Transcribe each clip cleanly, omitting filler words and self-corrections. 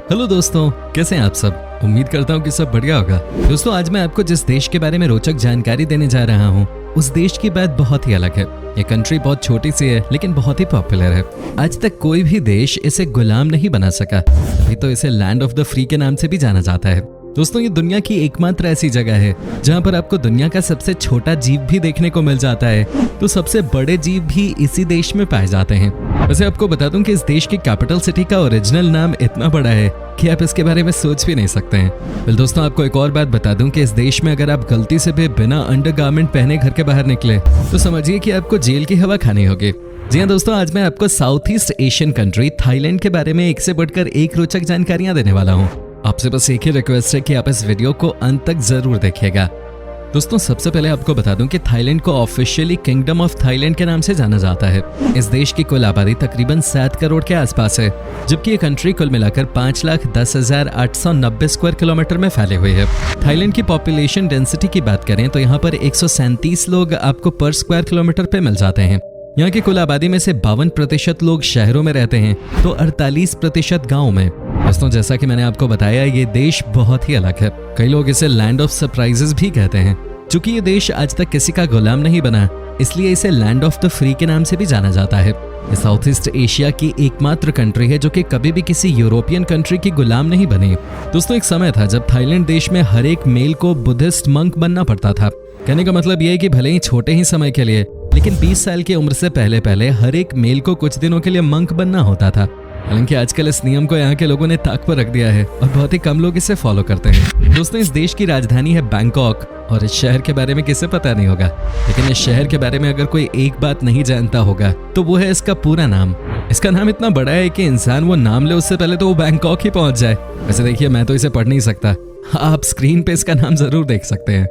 Hello दोस्तों, कैसे हैं आप सब। उम्मीद करता हूँ कि सब बढ़िया होगा। दोस्तों, आज मैं आपको जिस देश के बारे में रोचक जानकारी देने जा रहा हूँ उस देश की बात बहुत ही अलग है। ये कंट्री बहुत छोटी सी है लेकिन बहुत ही पॉपुलर है। आज तक कोई भी देश इसे गुलाम नहीं बना सका, अभी तो इसे लैंड ऑफ द फ्री के नाम से भी जाना जाता है। दोस्तों, ये दुनिया की एकमात्र ऐसी जगह है जहाँ पर आपको दुनिया का सबसे छोटा जीव भी देखने को मिल जाता है, तो सबसे बड़े जीव भी इसी देश में पाए जाते हैं। वैसे आपको बता दूं कि इस देश की कैपिटल सिटी का ओरिजिनल नाम इतना बड़ा है कि आप इसके बारे में सोच भी नहीं सकते हैं। वेल दोस्तों, आपको एक और बात बता दूं कि इस देश में अगर आप गलती से भी बिना अंडरगारमेंट पहने घर के बाहर निकले तो समझिए कि आपको जेल की हवा खानी होगी। जी हाँ दोस्तों, आज मैं आपको south east Asian country Thailand के बारे में एक से बढ़कर एक रोचक जानकारियां देने वाला हूँ। आपसे बस एक ही रिक्वेस्ट है कि आप इस वीडियो को अंत तक जरूर देखिएगा। दोस्तों, सबसे पहले आपको बता दूं कि थाईलैंड को ऑफिशियली किंगडम ऑफ थाईलैंड के नाम से जाना जाता है। इस देश की कुल आबादी तकरीबन 7 करोड़ के आसपास है, जबकि ये कंट्री कुल मिलाकर 5,10,890 स्क्वायर किलोमीटर में फैले हुए है। थाईलैंड की पॉपुलेशन डेंसिटी की बात करें तो यहाँ पर 137 लोग आपको पर स्क्वायर किलोमीटर पे मिल जाते हैं। यहाँ की कुल आबादी में से 52% लोग शहरों में रहते हैं तो 48% गाँव में। दोस्तों, जैसा कि मैंने आपको बताया, ये देश बहुत ही अलग है। कई लोग इसे लैंड ऑफ सरप्राइजेस भी कहते हैं। चूंकि ये देश आज तक किसी का गुलाम नहीं बना, इसलिए इसे लैंड ऑफ द फ्री के नाम से भी जाना जाता है। ये साउथ ईस्ट एशिया की एकमात्र कंट्री है जो कि कभी भी किसी यूरोपियन कंट्री की गुलाम नहीं बनी। दोस्तों, एक समय था जब थाईलैंड देश में हर एक मेल को बुद्धिस्ट मंक बनना पड़ता था। कहने का मतलब ये है कि भले ही छोटे ही समय के लिए, लेकिन 20 साल की उम्र से पहले हर एक मेल को कुछ दिनों के लिए मंक बनना होता था। हालांकि आजकल इस नियम को यहाँ के लोगों ने ताक पर रख दिया है और बहुत ही कम लोग इसे फॉलो करते हैं। दोस्तों, इस देश की राजधानी है बैंकॉक और इस शहर के बारे में किसे पता नहीं होगा, लेकिन इस शहर के बारे में अगर कोई एक बात नहीं जानता होगा तो वो है इसका पूरा नाम। इसका नाम इतना बड़ा है कि इंसान वो नाम ले उससे पहले तो वो बैंकॉक ही पहुंच जाए। वैसे देखिए, मैं तो इसे पढ़ नहीं सकता, आप स्क्रीन पे इसका नाम जरूर देख सकते हैं।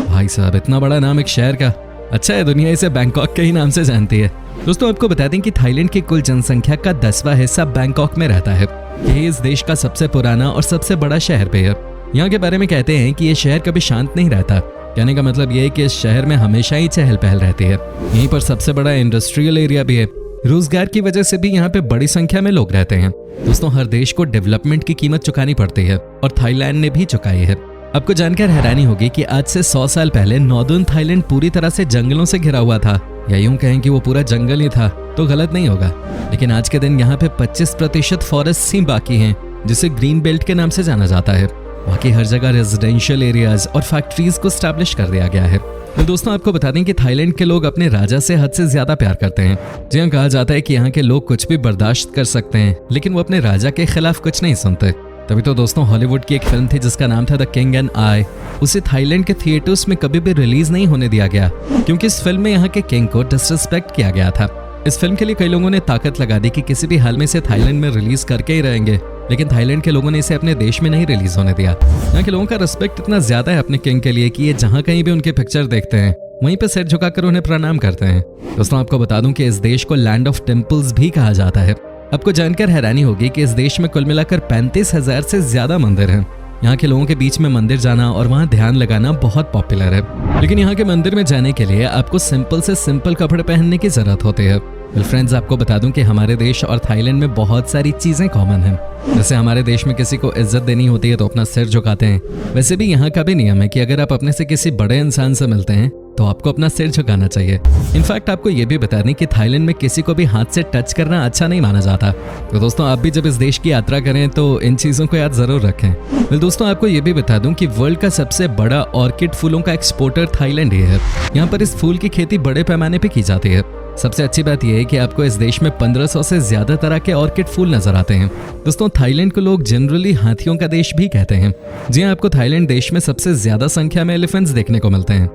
भाई साहब, इतना बड़ा नाम एक शहर का। अच्छा है, दुनिया इसे बैंकॉक के ही नाम से जानती है। दोस्तों, आपको बता दें कि थाईलैंड की कुल जनसंख्या का 10वां हिस्सा बैंकॉक में रहता है। यही इस देश का सबसे पुराना और सबसे बड़ा शहर भी है। यहाँ के बारे में कहते हैं कि ये शहर कभी शांत नहीं रहता। कहने का मतलब ये है कि इस शहर में हमेशा ही चहल पहल रहती है। यहीं पर सबसे बड़ा इंडस्ट्रियल एरिया भी है। रोजगार की वजह से भी यहाँ पे बड़ी संख्या में लोग रहते हैं। दोस्तों, हर देश को डेवलपमेंट की कीमत चुकानी पड़ती है और थाईलैंड ने भी चुकाई है। आपको जानकर हैरानी होगी कि आज से 100 साल पहले नॉर्दर्न थाईलैंड पूरी तरह से जंगलों से घिरा हुआ था, या यूं कहें कि वो पूरा जंगल ही था तो गलत नहीं होगा। लेकिन आज के दिन यहाँ पे 25% फॉरेस्ट ही बाकी हैं, जिसे ग्रीन बेल्ट के नाम से जाना जाता है। बाकी हर जगह रेजिडेंशियल एरियाज और फैक्ट्रीज को स्टैब्लिश कर दिया गया है। तो दोस्तों, आपको बता दें कि थाईलैंड के लोग अपने राजा से हद से ज्यादा प्यार करते हैं। जी हाँ, कहा जाता है कि यहाँ के लोग कुछ भी बर्दाश्त कर सकते हैं, लेकिन वो अपने राजा के खिलाफ कुछ नहीं सुनते। तभी तो दोस्तों, हॉलीवुड की एक फिल्म थी जिसका नाम था द किंग एंड आई। उसे थाईलैंड के थिएटर्स में कभी भी रिलीज नहीं होने दिया गया, क्योंकि इस फिल्म में यहाँ के किंग को डिसरिस्पेक्ट किया गया था। इस फिल्म के लिए कई लोगों ने ताकत लगा दी कि किसी भी हाल में इसे थाईलैंड में रिलीज करके ही रहेंगे, लेकिन थाईलैंड के लोगों ने इसे अपने देश में नहीं रिलीज होने दिया। यहाँ के लोगों का रिस्पेक्ट इतना ज्यादा है अपने किंग के लिए कि ये जहाँ कहीं भी उनके पिक्चर देखते हैं वहीं पे सिर झुकाकर उन्हें प्रणाम करते हैं। दोस्तों, आपको बता दूं कि इस देश को लैंड ऑफ टेम्पल्स भी कहा जाता है। आपको जानकर हैरानी होगी कि इस देश में कुल मिलाकर 35,000 से ज्यादा मंदिर हैं। यहाँ के लोगों के बीच में मंदिर जाना और वहाँ ध्यान लगाना बहुत पॉपुलर है। लेकिन यहाँ के मंदिर में जाने के लिए आपको सिंपल से सिंपल कपड़े पहनने की जरूरत होती है। फ्रेंड्स, आपको बता दूं कि हमारे देश और थाईलैंड में बहुत सारी चीजें कॉमन हैं। जैसे हमारे देश में किसी को इज्जत देनी होती है तो अपना सिर झुकाते हैं, वैसे भी यहाँ का भी नियम है कि अगर आप अपने से किसी बड़े इंसान से मिलते हैं तो आपको अपना सिर झुकाना चाहिए। इनफैक्ट आपको ये भी बता दें कि थाईलैंड में किसी को भी हाथ से टच करना अच्छा नहीं माना जाता। तो दोस्तों, आप भी जब इस देश की यात्रा करें तो इन चीजों को याद जरूर रखें। वेल दोस्तों, आपको ये भी बता दूं कि वर्ल्ड का सबसे बड़ा ऑर्किड फूलों का एक्सपोर्टर थाईलैंड ही है। यहाँ पर इस फूल की खेती बड़े पैमाने पर की जाती है। सबसे अच्छी बात यह है कि आपको इस देश में 1500 से ज्यादा तरह के ऑर्किड फूल नजर आते हैं। दोस्तों, थाईलैंड को लोग जनरली हाथियों का देश भी कहते हैं। जी हाँ, आपको थाईलैंड देश में सबसे ज्यादा संख्या में एलिफेंट्स देखने को मिलते हैं।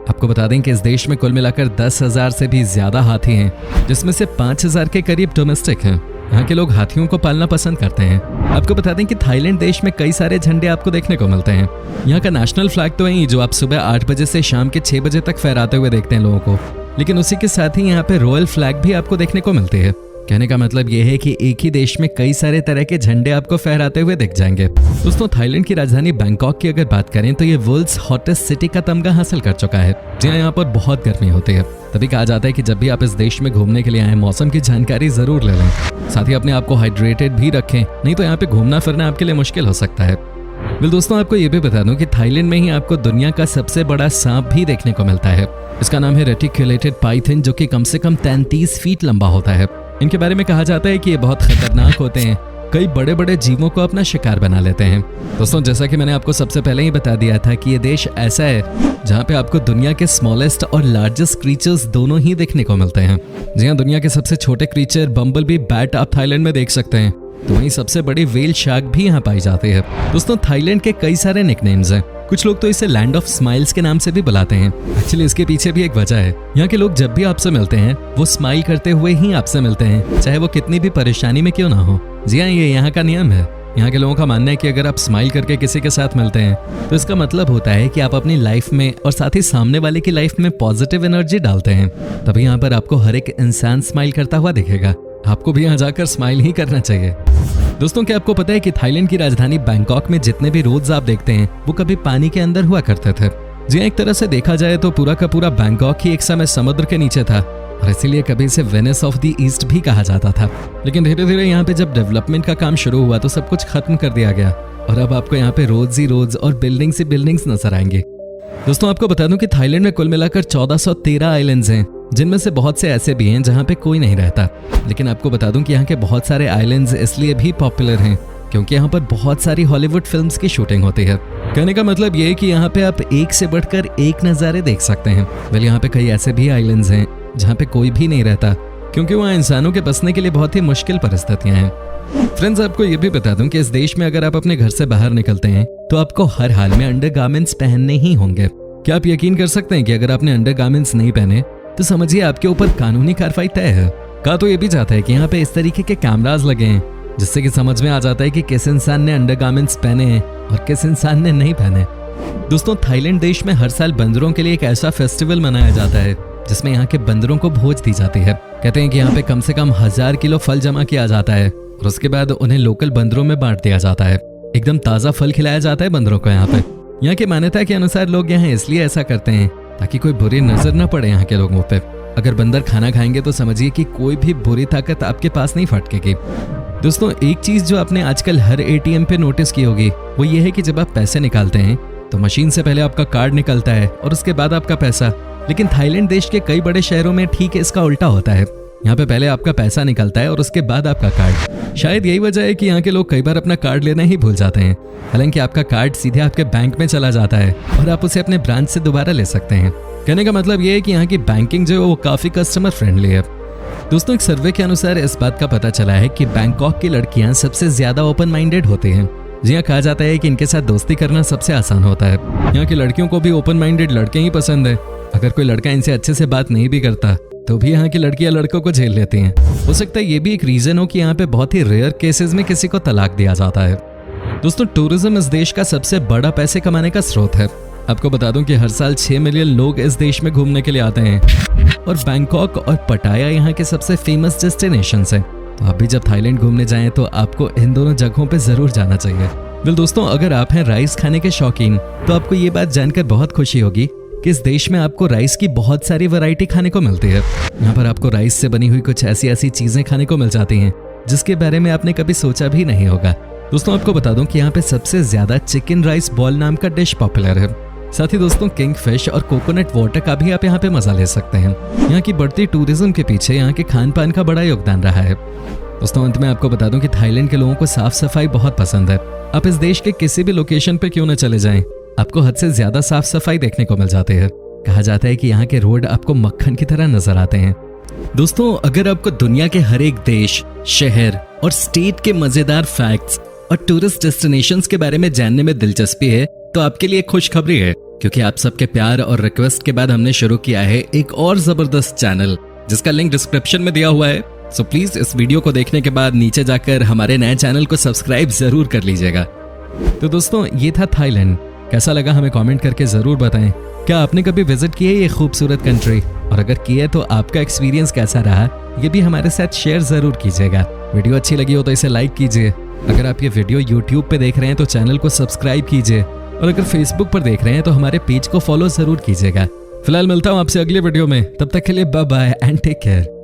आपको बता दें कि इस देश में कुल मिलाकर 10,000 से भी ज्यादा हाथी हैं, जिसमें से 5,000 के करीब डोमेस्टिक हैं। यहाँ के लोग हाथियों को पालना पसंद करते हैं। आपको बता दें कि थाईलैंड देश में कई सारे झंडे आपको देखने को मिलते हैं। यहाँ का नेशनल फ्लैग तो है जो आप सुबह 8 बजे से शाम के 6 बजे तक फहराते हुए देखते हैं लोगों को, लेकिन उसी के साथ ही यहाँ पे रॉयल फ्लैग भी आपको देखने को मिलती है। कहने का मतलब ये है कि एक ही देश में कई सारे तरह के झंडे आपको फहराते हुए दिख जाएंगे। दोस्तों, थाईलैंड की राजधानी बैंकॉक की अगर बात करें तो ये वर्ल्ड्स हॉटेस्ट सिटी का तमगा हासिल कर चुका है। जी हाँ, यहाँ पर बहुत गर्मी होती है। तभी कहा जाता है कि जब भी आप इस देश में घूमने के लिए आए, मौसम की जानकारी जरूर ले लें। साथ ही अपने आप को हाइड्रेटेड भी रखें, नहीं तो यहाँ पे घूमना फिरना आपके लिए मुश्किल हो सकता है। दोस्तों, आपको ये भी बता दूं कि थाईलैंड में ही आपको दुनिया का सबसे बड़ा सांप भी देखने को मिलता है। इसका नाम है रेटिकुलेटेड पाइथन, जो कि कम से कम 33 फीट लंबा होता है। इनके बारे में कहा जाता है कि ये बहुत खतरनाक होते हैं, कई बड़े बड़े जीवों को अपना शिकार बना लेते हैं। दोस्तों, जैसा कि मैंने आपको सबसे पहले ही बता दिया था कि ये देश ऐसा है जहाँ पे आपको दुनिया के स्मॉलेस्ट और लार्जेस्ट क्रीचर्स दोनों ही देखने को मिलते हैं। जी हाँ, दुनिया के सबसे छोटे क्रीचर बम्बलबी बैट आप थाईलैंड में देख सकते हैं, तो वहीं सबसे बड़ी व्हेल शार्क भी यहाँ पाई जाती है। दोस्तों, थाईलैंड के कई सारे निकनेम्स हैं। कुछ लोग तो इसे लैंड ऑफ स्माइल्स के नाम से भी बुलाते हैं। एक्चुअली इसके पीछे भी एक वजह है। यहाँ के लोग जब भी आपसे मिलते हैं वो स्माइल करते हुए ही आपसे मिलते हैं, चाहे वो कितनी भी परेशानी में क्यों ना हो। जी हाँ, ये यहाँ का नियम है। यहाँ के लोगों का मानना है कि अगर आप स्माइल करके किसी के साथ मिलते हैं तो इसका मतलब होता है कि आप अपनी लाइफ में और साथ ही सामने वाले की लाइफ में पॉजिटिव एनर्जी डालते हैं। तभी यहाँ पर आपको हर एक इंसान स्माइल करता हुआ दिखेगा। आपको भी यहाँ जाकर स्माइल ही करना चाहिए। दोस्तों, क्या आपको पता है कि थाईलैंड की राजधानी बैंकॉक में जितने भी रोड्स आप देखते हैं वो कभी पानी के अंदर हुआ करते थे। जी, एक तरह से देखा जाए तो पूरा का पूरा बैंकॉक ही एक समय समुद्र के नीचे था और इसीलिए कभी इसे वेनिस ऑफ द ईस्ट भी कहा जाता था। लेकिन धीरे धीरे यहाँ पे जब डेवलपमेंट का काम शुरू हुआ तो सब कुछ खत्म कर दिया गया और अब आपको यहाँ पे रोड्स ही रोड्स और बिल्डिंग्स ही बिल्डिंग्स नजर आएंगे। दोस्तों, आपको बता दूं कि थाईलैंड में कुल मिलाकर 1413 आइलैंड्स हैं, जिनमें से बहुत से ऐसे भी हैं जहाँ पे कोई नहीं रहता। लेकिन आपको बता दूं कि यहाँ के बहुत सारे आइलैंड्स इसलिए भी पॉपुलर हैं क्योंकि यहाँ पर बहुत सारी हॉलीवुड फिल्म्स की शूटिंग होती है। कहने का मतलब ये है कि यहाँ पे आप एक से बढ़कर एक नज़ारे देख सकते हैं। वेल, यहाँ पे कई ऐसे भी आइलैंड्स हैं जहाँ पे कोई भी नहीं रहता क्योंकि वहाँ इंसानों के बसने के लिए बहुत ही मुश्किल परिस्थितियाँ हैं। फ्रेंड्स, आपको ये भी बता दूं कि इस देश में अगर आप अपने घर से बाहर निकलते हैं तो आपको हर हाल में अंडरगारमेंट्स पहनने ही होंगे। क्या आप यकीन कर सकते हैं कि अगर आपने अंडरगारमेंट्स नहीं पहने तो समझिए आपके ऊपर कानूनी कार्रवाई तय है। कहा तो ये भी जाता है कि यहाँ पे इस तरीके के कैमरास लगे हैं जिससे कि समझ में आ जाता है कि किस इंसान ने अंडरगारमेंट्स पहने हैं और किस इंसान ने नहीं पहने। दोस्तों, थाईलैंड देश में हर साल बंदरों के लिए एक ऐसा फेस्टिवल मनाया जाता है जिसमें यहाँ के बंदरों को भोज दी जाती है। कहते हैं कि यहाँ पे कम से कम 1000 किलो फल जमा किया जाता है और उसके बाद उन्हें लोकल बंदरों में बांट दिया जाता है। एकदम ताज़ा फल खिलाया जाता है बंदरों को। यहाँ पे यहाँ की मान्यता के अनुसार लोग यहाँ इसलिए ऐसा करते हैं ताकि कोई बुरी नजर न पड़े यहाँ के लोगों पे। अगर बंदर खाना खाएंगे तो समझिए कि कोई भी बुरी ताकत आपके पास नहीं फटकेगी। दोस्तों, एक चीज जो आपने आजकल हर एटीएम पे नोटिस की होगी वो ये है कि जब आप पैसे निकालते हैं तो मशीन से पहले आपका कार्ड निकलता है और उसके बाद आपका पैसा। लेकिन थाईलैंड देश के कई बड़े शहरों में ठीक इसका उल्टा होता है। यहाँ पे पहले आपका पैसा निकलता है और उसके बाद आपका कार्ड। शायद यही वजह है कि यहाँ के लोग कई बार अपना कार्ड लेना ही भूल जाते हैं। हालांकि आपका कार्ड सीधे आपके बैंक में चला जाता है और आप उसे अपने ब्रांच से दोबारा ले सकते हैं। कहने का मतलब ये है कि यहाँ की बैंकिंग जो है वो काफी कस्टमर फ्रेंडली है। दोस्तों, एक सर्वे के अनुसार इस बात का पता चला है कि बैंकॉक की लड़कियां सबसे ज्यादा ओपन माइंडेड होती हैं। जी हाँ, कहा जाता है कि इनके साथ दोस्ती करना सबसे आसान होता है। यहाँ की लड़कियों को भी ओपन माइंडेड लड़के ही पसंद है। अगर कोई लड़का इनसे अच्छे से बात नहीं भी करता तो भी यहाँ की लड़कियां लड़कों को झेल लेती हैं। हो सकता है ये भी एक रीजन हो कि यहाँ पे बहुत ही रेयर केसेस में किसी को तलाक दिया जाता है। दोस्तों, टूरिज्म इस देश का सबसे बड़ा पैसे कमाने का स्रोत है। आपको बता दूं कि हर साल 6 मिलियन लोग इस देश में घूमने के लिए आते हैं और बैंकॉक और पटाया यहाँ के सबसे फेमस डेस्टिनेशंस हैं। तो आप भी जब थाईलैंड घूमने जाएं तो आपको इन दोनों जगहों पे जरूर जाना चाहिए। वेल दोस्तों, अगर आप हैं राइस खाने के शौकीन तो आपको ये बात जानकर बहुत खुशी होगी कि इस देश में आपको राइस की बहुत सारी वैरायटी खाने को मिलती है। यहाँ पर आपको राइस से बनी हुई कुछ ऐसी ऐसी चीजें खाने को मिल जाती हैं जिसके बारे में आपने कभी सोचा भी नहीं होगा। दोस्तों, आपको बता दूं कि यहाँ पे सबसे ज्यादा चिकन राइस बॉल नाम का डिश पॉपुलर है। साथ ही दोस्तों, किंग फिश और कोकोनट वाटर का भी आप यहाँ पे मजा ले सकते हैं। यहाँ की बढ़ती टूरिज्म के पीछे यहाँ के खान पान का बड़ा योगदान रहा है। दोस्तों, अंत में आपको बता दूं कि थाईलैंड के लोगों को साफ सफाई बहुत पसंद है। आप इस देश के किसी भी लोकेशन पे क्यों न चले जाएं, आपको हद से ज्यादा साफ सफाई देखने को मिल जाती है। कहा जाता है कि यहाँ के रोड आपको मक्खन की तरह नजर आते हैं। दोस्तों, अगर आपको दुनिया के हर एक देश, शहर और स्टेट के मजेदार फैक्ट्स और टूरिस्ट डेस्टिनेशंस के बारे में जानने में दिलचस्पी है तो आपके लिए खुशखबरी है, क्योंकि आप सबके प्यार और रिक्वेस्ट के बाद हमने शुरू किया है एक और जबरदस्त चैनल जिसका लिंक डिस्क्रिप्शन में दिया हुआ है। सो प्लीज इस वीडियो को देखने के बाद नीचे जाकर हमारे नए चैनल को सब्सक्राइब जरूर कर लीजिएगा। तो दोस्तों, ये था थाईलैंड। कैसा लगा हमें कमेंट करके जरूर बताएं। क्या आपने कभी विजिट किया ये खूबसूरत कंट्री, और अगर किया तो आपका एक्सपीरियंस कैसा रहा ये भी हमारे साथ शेयर जरूर कीजिएगा। वीडियो अच्छी लगी हो तो इसे लाइक कीजिए। अगर आप ये वीडियो YouTube पे देख रहे हैं तो चैनल को सब्सक्राइब कीजिए, और अगर Facebook पर देख रहे हैं तो हमारे पेज को फॉलो जरूर कीजिएगा। फिलहाल मिलता हूँ आपसे अगले वीडियो में, तब तक के लिए bye bye and take care.